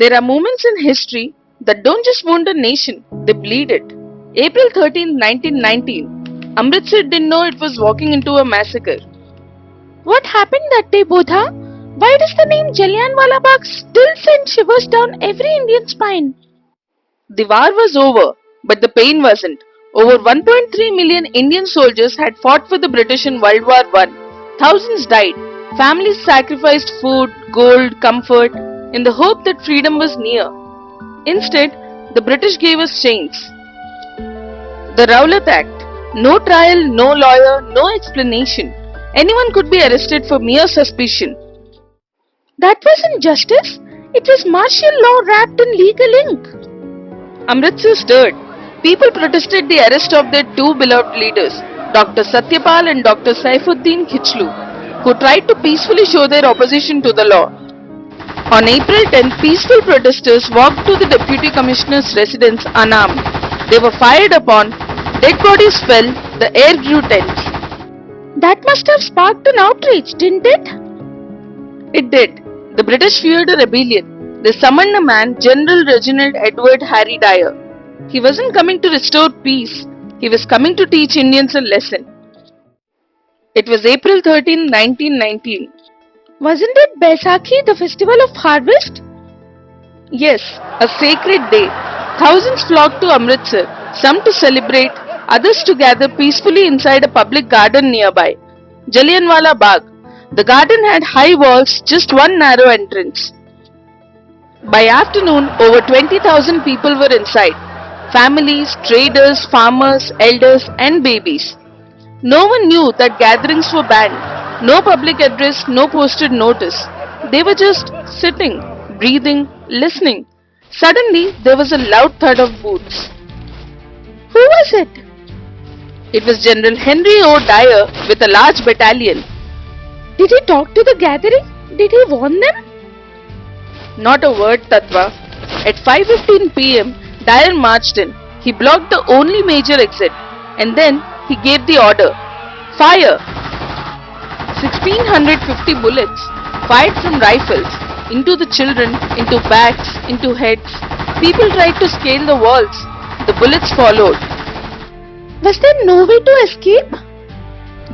There are moments in history that don't just wound a nation, they bleed it. April 13, 1919. Amritsar didn't know it was walking into a massacre. What happened that day, Bodha? Why does the name Jallianwala Bagh still send shivers down every Indian spine? The war was over, but the pain wasn't. Over 1.3 million Indian soldiers had fought for the British in World War I. Thousands died. Families sacrificed food, gold, comfort in the hope that freedom was near. Instead, the British gave us chains. The Rowlatt Act. No trial, no lawyer, no explanation. Anyone could be arrested for mere suspicion. That wasn't justice. It was martial law wrapped in legal ink. Amritsar stirred. People protested the arrest of their two beloved leaders, Dr. Satyapal and Dr. Saifuddin Khichlu, who tried to peacefully show their opposition to the law. On April 10, peaceful protesters walked to the Deputy Commissioner's residence unarmed. They were fired upon, dead bodies fell, the air grew tense. That must have sparked an outrage, didn't it? It did. The British feared a rebellion. They summoned a man, General Reginald Edward Harry Dyer. He wasn't coming to restore peace. He was coming to teach Indians a lesson. It was April 13, 1919. Wasn't it Baisakhi, the festival of harvest? Yes, a sacred day. Thousands flocked to Amritsar, some to celebrate, others to gather peacefully inside a public garden nearby, Jallianwala Bagh. The garden had high walls, just one narrow entrance. By afternoon, over 20,000 people were inside. Families, traders, farmers, elders and babies. No one knew that gatherings were banned. No public address, no posted notice. They were just sitting, breathing, listening. Suddenly, there was a loud thud of boots. Who was it? It was General Henry O. Dyer with a large battalion. Did he talk to the gathering? Did he warn them? Not a word, Tatva. At 5:15 p.m., Dyer marched in. He blocked the only major exit and then he gave the order. Fire! 1650 bullets fired from rifles into the children, into backs, into heads. People tried to scale the walls. The bullets followed. Was there no way to escape?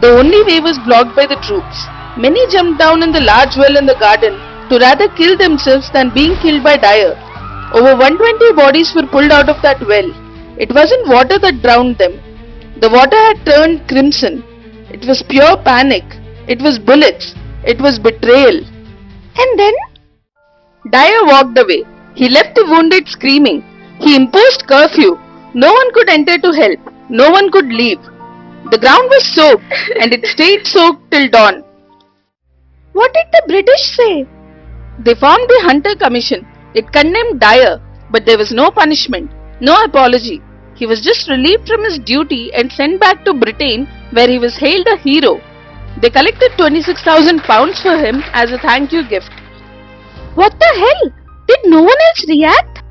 The only way was blocked by the troops. Many jumped down in the large well in the garden to rather kill themselves than being killed by Dyer. Over 120 bodies were pulled out of that well. It wasn't water that drowned them. The water had turned crimson. It was pure panic. It was bullets. It was betrayal. And then? Dyer walked away. He left the wounded screaming. He imposed curfew. No one could enter to help. No one could leave. The ground was soaked and it stayed soaked till dawn. What did the British say? They formed the Hunter Commission. It condemned Dyer, but there was no punishment, no apology. He was just relieved from his duty and sent back to Britain, where he was hailed a hero. They collected £26,000 for him as a thank you gift. What the hell? Did no one else react?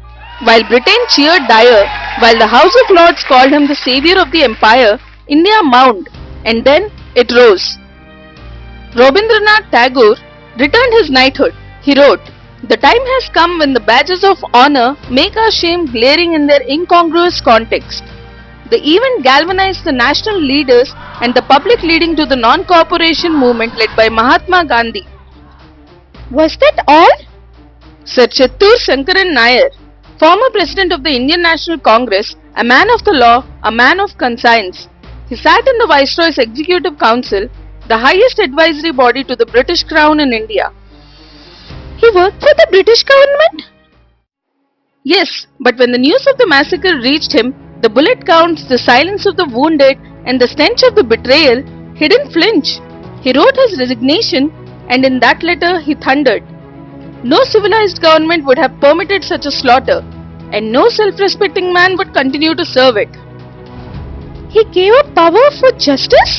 While Britain cheered Dyer, while the House of Lords called him the savior of the empire, India mourned, and then it rose. Rabindranath Tagore returned his knighthood. He wrote, "The time has come when the badges of honor make our shame glaring in their incongruous context." The event galvanized the national leaders and the public, leading to the non-cooperation movement led by Mahatma Gandhi. Was that all? Sir Chittur Shankaran Nair, former president of the Indian National Congress, a man of the law, a man of conscience. He sat in the Viceroy's Executive Council, the highest advisory body to the British Crown in India. He worked for the British government? Yes, but when the news of the massacre reached him, the bullet counts, the silence of the wounded, and the stench of the betrayal, he didn't flinch. He wrote his resignation, and in that letter he thundered, "No civilized government would have permitted such a slaughter, and no self-respecting man would continue to serve it." He gave up power for justice?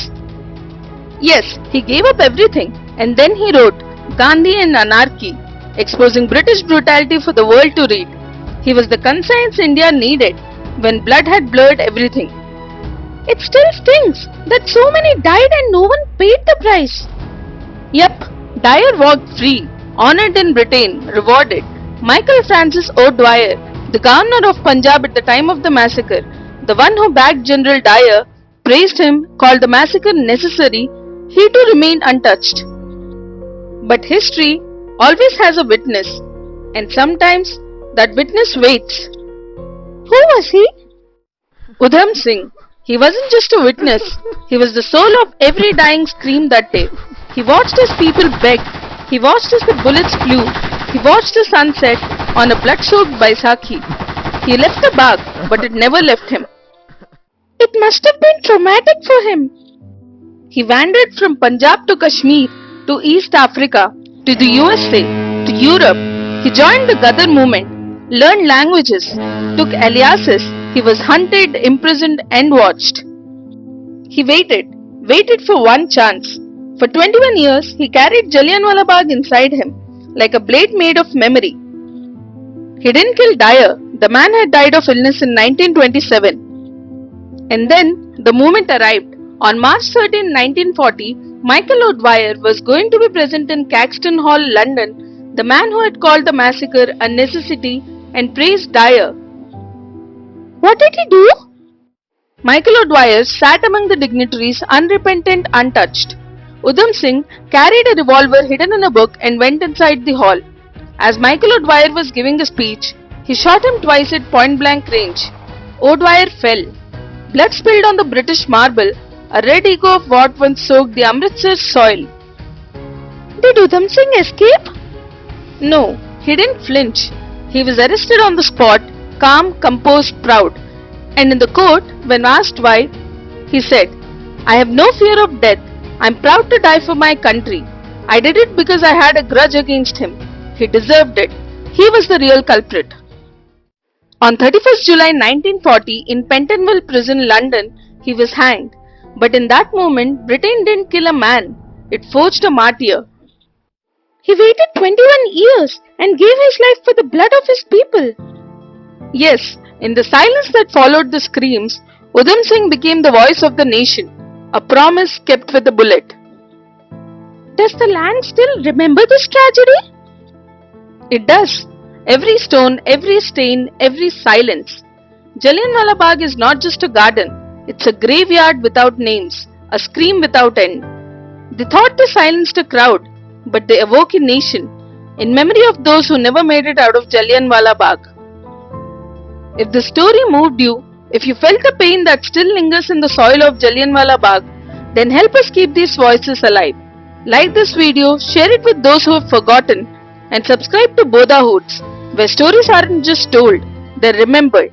Yes, he gave up everything, and then he wrote Gandhi and Anarchy, exposing British brutality for the world to read. He was the conscience India needed when blood had blurred everything. It still stings that so many died and no one paid the price. Yep, Dyer walked free, honored in Britain, rewarded. Michael Francis O'Dwyer, the governor of Punjab at the time of the massacre, the one who backed General Dyer, praised him, called the massacre necessary, he too remained untouched. But history always has a witness, and sometimes that witness waits. Who was he? Udham Singh. He wasn't just a witness, he was the soul of every dying scream that day. He watched as people begged, he watched as the bullets flew, he watched the sun set on a blood-soaked Baisakhi. He left the Bagh, but it never left him. It must have been traumatic for him. He wandered from Punjab to Kashmir, to East Africa, to the USA, to Europe. He joined the Ghadar movement, learned languages, took aliases. He was hunted, imprisoned and watched. He waited for one chance. For 21 years, he carried Jallianwala Bagh inside him, like a blade made of memory. He didn't kill Dyer. The man had died of illness in 1927. And then, the moment arrived. On March 13, 1940, Michael O'Dwyer was going to be present in Caxton Hall, London, the man who had called the massacre a necessity and praised Dyer. What did he do? Michael O'Dwyer sat among the dignitaries, unrepentant, untouched. Udham Singh carried a revolver hidden in a book and went inside the hall. As Michael O'Dwyer was giving a speech, he shot him twice at point-blank range. O'Dwyer fell. Blood spilled on the British marble, a red echo of what once soaked the Amritsar soil. Did Udham Singh escape? No, he didn't flinch. He was arrested on the spot, calm, composed, proud. And in the court, when asked why, he said, "I have no fear of death. I am proud to die for my country. I did it because I had a grudge against him. He deserved it. He was the real culprit." On 31st July 1940, in Pentonville Prison, London, he was hanged. But in that moment, Britain didn't kill a man. It forged a martyr. He waited 21 years and gave his life for the blood of his people. Yes, in the silence that followed the screams, Udham Singh became the voice of the nation, a promise kept with a bullet. Does the land still remember this tragedy? It does. Every stone, every stain, every silence. Jallianwala Bagh is not just a garden, it's a graveyard without names, a scream without end. They thought they silenced a crowd, but they awoke a nation, in memory of those who never made it out of Jallianwala Bagh. If the story moved you, if you felt the pain that still lingers in the soil of Jallianwala Bagh, then help us keep these voices alive. Like this video, share it with those who have forgotten, and subscribe to Bodha Hoots, where stories aren't just told, they're remembered.